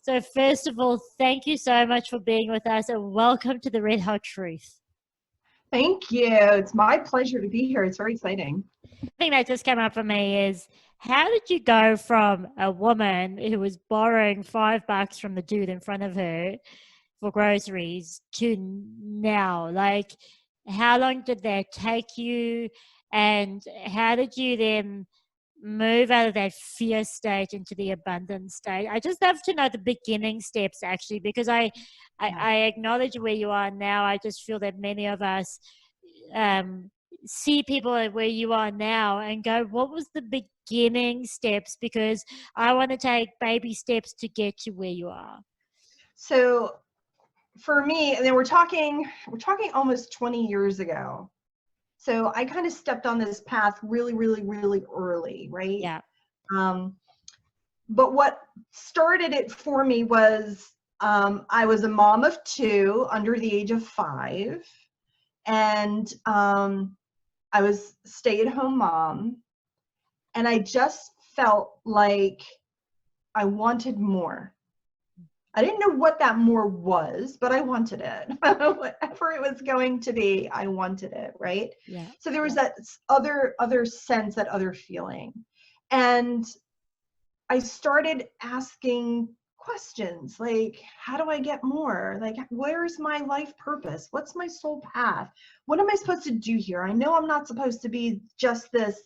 So first of all, thank you so much for being with us and welcome to the Red Hot Truth. Thank you. It's my pleasure to be here. It's very exciting. The thing that just came up for me is, how did you go from a woman who was borrowing $5 from the dude in front of her for groceries to now? Like, how long did that take you? And how did you then move out of that fear state into the abundance state? I just have to know the beginning steps, actually, because I acknowledge where you are now. I just feel that many of us see people where you are now and go, what was the beginning steps? Because I want to take baby steps to get to where you are. So for me, and then we're talking almost 20 years ago. So I kind of stepped on this path really, really, really early, right? Yeah. But what started it for me was I was a mom of two under the age of 5. And I was a stay-at-home mom. And I just felt like I wanted more. I didn't know what that more was, but I wanted it. Whatever it was going to be, I wanted it, right? Yeah. So there was that other sense, that other feeling. And I started asking questions like, how do I get more? Like, where's my life purpose? What's my soul path? What am I supposed to do here? I know I'm not supposed to be just this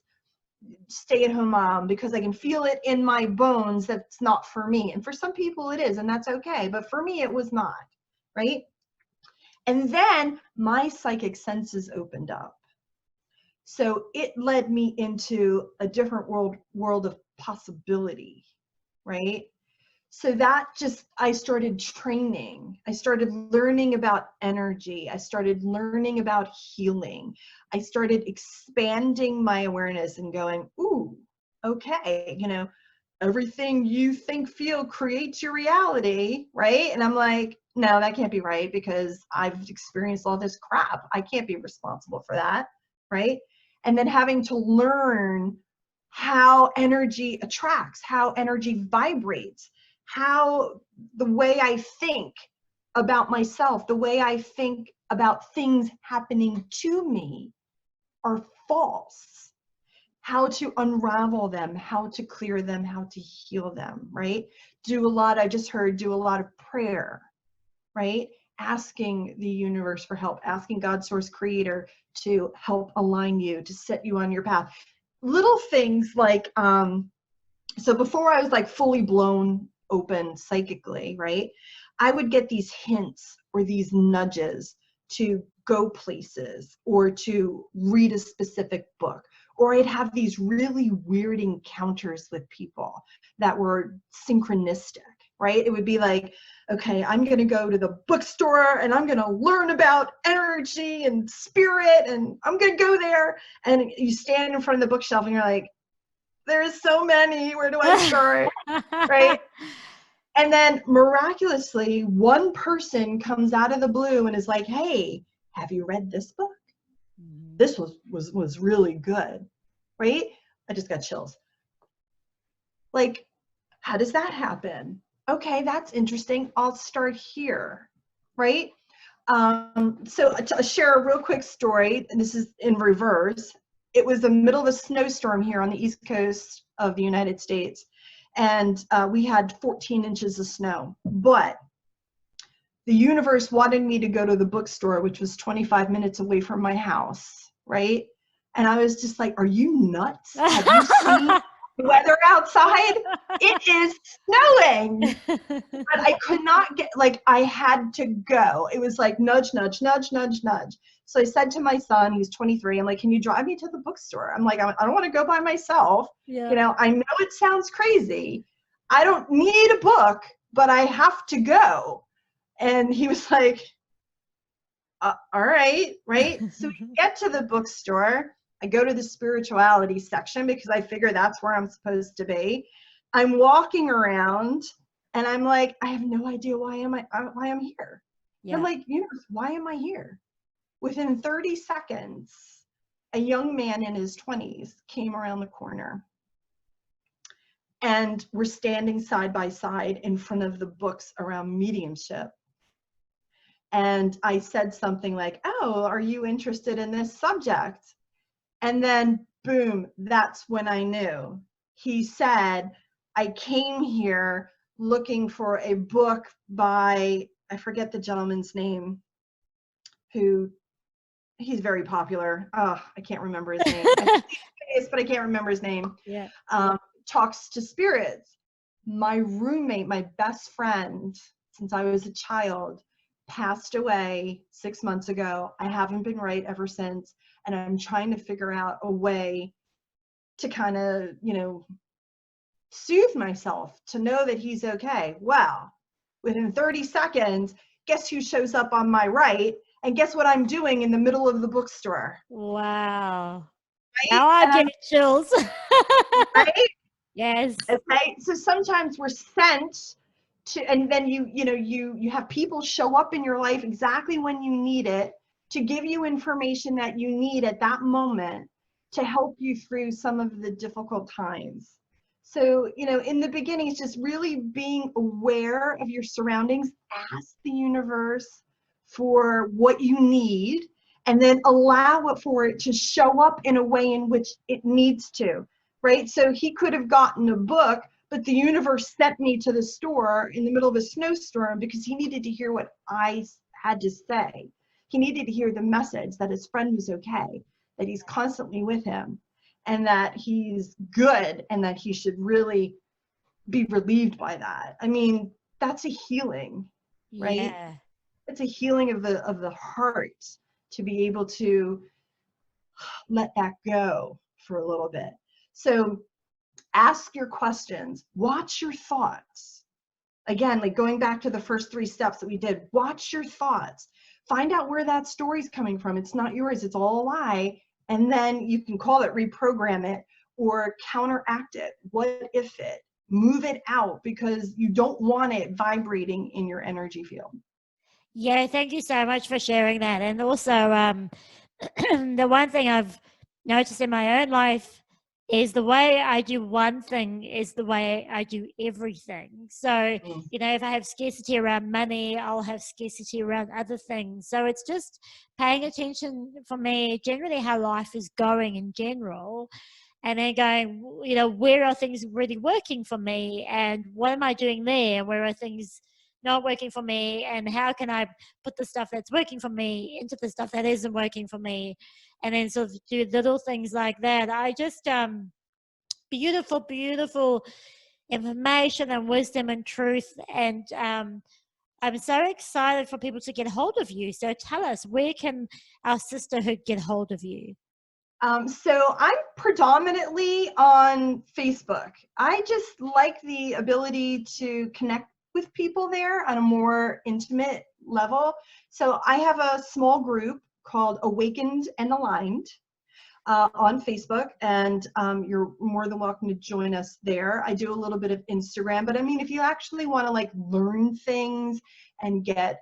stay-at-home mom, because I can feel it in my bones that it's not for me. And for some people it is, and that's okay. But for me, it was not, right? And then my psychic senses opened up. So it led me into a different world of possibility, right? So that just, I started training. I started learning about energy. I started learning about healing. I started expanding my awareness and going, ooh, okay, everything you think, feel, creates your reality, right? And I'm like, no, that can't be right, because I've experienced all this crap. I can't be responsible for that, right? And then having to learn how energy attracts, how energy vibrates, how the way I think about myself, the way I think about things happening to me are false, how to unravel them, how to clear them, how to heal them, right? I just heard, do a lot of prayer, right? Asking the universe for help, asking God, source, creator to help align you, to set you on your path. Little things like, so before I was like fully blown open psychically, right? I would get these hints or these nudges to go places or to read a specific book, or I'd have these really weird encounters with people that were synchronistic, right? It would be like, okay, I'm going to go to the bookstore and I'm going to learn about energy and spirit, and I'm going to go there. And you stand in front of the bookshelf and you're like, there's so many, where do I start? Right? And then miraculously, one person comes out of the blue and is like, hey, have you read this book? This was really good, right? I just got chills. Like, how does that happen? Okay, that's interesting. I'll start here, right? So to share a real quick story, and this is in reverse. It was the middle of a snowstorm here on the East Coast of the United States, and we had 14 inches of snow. But the universe wanted me to go to the bookstore, which was 25 minutes away from my house, right? And I was just like, are you nuts? Have you seen the weather outside? It is snowing. But I could not get, like, I had to go. It was like nudge, nudge, nudge, nudge, nudge. So I said to my son, he's 23, I'm like, can you drive me to the bookstore? I'm like, I don't want to go by myself. Yeah. I know it sounds crazy. I don't need a book, but I have to go. And he was like, all right, right? So we get to the bookstore. I go to the spirituality section because I figure that's where I'm supposed to be. I'm walking around and I'm like, I have no idea why I'm here. Yeah. I'm like, universe, why am I here? Within 30 seconds, a young man in his 20s came around the corner. and we're standing side by side in front of the books around mediumship. And I said something like, "Oh, are you interested in this subject?" And then, boom, that's when I knew. He said, "I came here looking for a book by," I forget the gentleman's name, who, he's very popular. Oh, I can't remember his name. I see his face, but I can't remember his name. Yeah. Talks to spirits. My roommate, my best friend, since I was a child, passed away 6 months ago. I haven't been right ever since. And I'm trying to figure out a way to kind of, soothe myself, to know that he's okay. Well, within 30 seconds, guess who shows up on my right? And guess what I'm doing in the middle of the bookstore? Wow. Right? Now I And get I'm chills. right. Yes. Okay. So sometimes we're sent to, and then you have people show up in your life exactly when you need it, to give you information that you need at that moment to help you through some of the difficult times. So, in the beginning, it's just really being aware of your surroundings. Ask the universe for what you need, and then allow it for it to show up in a way in which it needs to, right? So he could have gotten a book, but the universe sent me to the store in the middle of a snowstorm because he needed to hear what I had to say. He needed to hear the message that his friend was okay, that he's constantly with him, and that he's good, and that he should really be relieved by that. I mean, that's a healing, right? Yeah. It's a healing of the heart, to be able to let that go for a little bit. So ask your questions, watch your thoughts. Again, like going back to the first 3 steps that we did, watch your thoughts. Find out where that story's coming from. It's not yours, it's all a lie. And then you can call it, reprogram it, or counteract it. What if it? Move it out, because you don't want it vibrating in your energy field. Yeah, thank you so much for sharing that. And also, the one thing I've noticed in my own life is the way I do one thing is the way I do everything. So, Mm. if I have scarcity around money, I'll have scarcity around other things. So it's just paying attention for me, generally how life is going in general, and then going, where are things really working for me, and what am I doing there? Where are things not working for me, and how can I put the stuff that's working for me into the stuff that isn't working for me, and then sort of do little things like that. I just beautiful information and wisdom and truth, and I'm so excited for people to get hold of you. So tell us, where can our sisterhood get hold of you? So I'm predominantly on Facebook. I just like the ability to connect with people there on a more intimate level. So I have a small group called Awakened and Aligned on Facebook, and you're more than welcome to join us there. I do a little bit of Instagram, but I mean, if you actually want to like learn things and get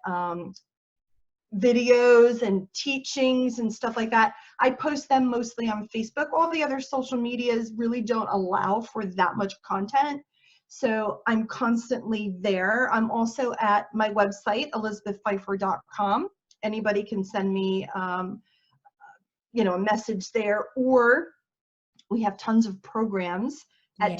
videos and teachings and stuff like that, I post them mostly on Facebook. All the other social medias really don't allow for that much content. So I'm constantly there. I'm also at my website, elizabethpfeiffer.com. Anybody can send me, a message there, or we have tons of programs at Yes.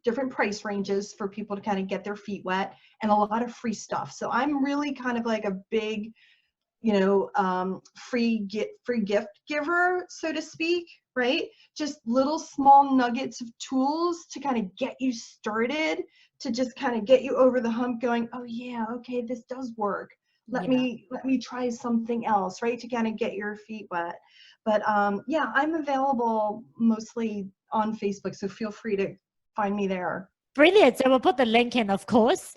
different price ranges for people to kind of get their feet wet, and a lot of free stuff. So I'm really kind of like a big free gift giver, so to speak, right? Just little small nuggets of tools to kind of get you started, to just kind of get you over the hump, going, oh yeah, okay, this does work. Let Yeah. me try something else, right? To kind of get your feet wet. But yeah, I'm available mostly on Facebook, so feel free to find me there. Brilliant. So we'll put the link in, of course.